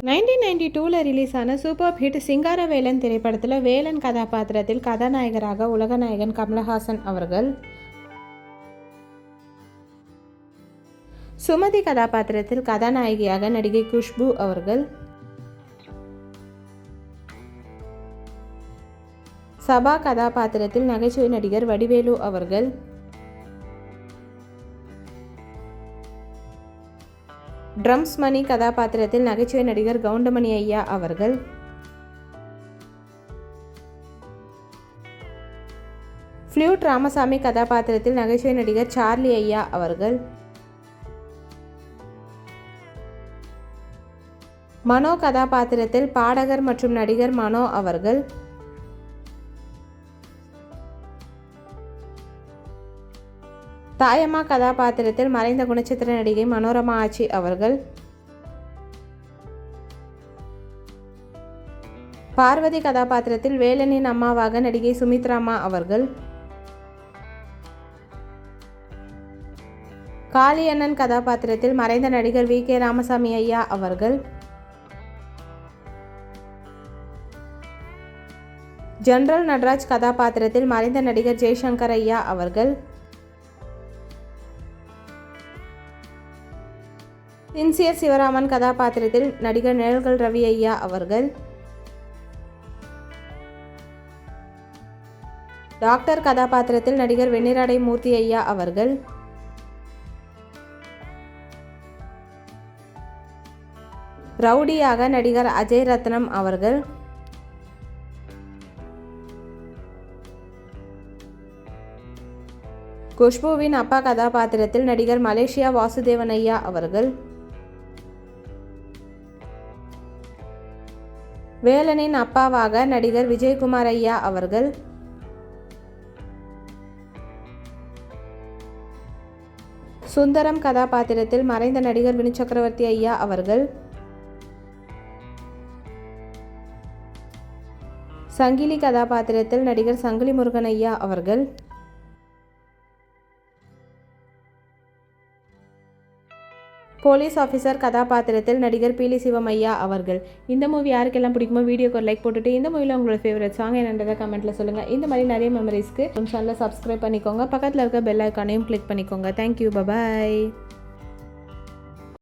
1992 release ஆன super hit Singaravelan திரைப்படத்தில் வேலன் கதாபாத்திரத்தில் கதாநாயகராக உலகநாயகன் கமலஹாசன் அவர்கள், சுமதி கதாபாத்திரத்தில் கதாநாயகியாக நடிகை குஷ்பு அவர்கள், சபா கதாபாத்திரத்தில் நகைச்சுவை நடிகர் வடிவேலு அவர்கள், ட்ரம்ஸ் மணி கதாபாத்திரத்தில் நகைச்சுவை நடிகர் கவுண்டமணி ஐயா அவர்கள், ஃப்ளூட் ராமசாமி கதாபாத்திரத்தில் நகைச்சுவை நடிகர் சார்லி ஐயா அவர்கள், மனோ கதாபாத்திரத்தில் பாடகர் மற்றும் நடிகர் மனோ அவர்கள், தாயம்மா கதாபாத்திரத்தில் மறைந்த குணச்சித்திர நடிகை மனோரமா ஆச்சி அவர்கள், பார்வதி கதாபாத்திரத்தில் வேலனின் அம்மாவாக நடிகை சுமித்ராமா அவர்கள், காளியண்ணன் கதாபாத்திரத்தில் மறைந்த நடிகர் வி கே ராமசாமி ஐயா அவர்கள், ஜெனரல் நடராஜ் கதாபாத்திரத்தில் மறைந்த நடிகர் ஜெய்சங்கர் ஐயா அவர்கள், சின்சியர் சிவராமன் கதாபாத்திரத்தில் நடிகர் நிழல்கள் ரவி ஐயா அவர்கள், டாக்டர் கதாபாத்திரத்தில் நடிகர் வெண்ணிராடை மூர்த்தி ஐயா அவர்கள், ரவுடியாக நடிகர் அஜய் ரத்னம் அவர்கள், குஷ்புவின் அப்பா கதாபாத்திரத்தில் நடிகர் மலேசியா வாசுதேவன் ஐயா அவர்கள், வேலனின் அப்பாவாக நடிகர் விஜயகுமார் ஐயா அவர்கள், சுந்தரம் கதாபாத்திரத்தில் மறைந்த நடிகர் வினு சக்கரவர்த்தி ஐயா அவர்கள், சங்கிலி கதாபாத்திரத்தில் நடிகர் சங்கிலி முருகன் ஐயா அவர்கள், போலீஸ் ஆஃபீஸர் கதாபாத்திரத்தில் நடிகர் பீலி சிவம் ஐயா அவர்கள். இந்த மூவி யாருக்கெல்லாம் பிடிக்குமோ வீடியோக்கு ஒரு லைக் போட்டுட்டு இந்த மூவியில் உங்களோட ஃபேவரட் சாங் என்னன்றதை கமெண்ட்டில் சொல்லுங்கள். இந்த மாதிரி நிறைய மெமரிஸ்க்கு சேனலை சப்ஸ்கிரைப் பண்ணிக்கோங்க. பக்கத்தில் இருக்க பெல் ஐக்கானையும் கிளிக் பண்ணிக்கோங்க. Thank you, bye bye.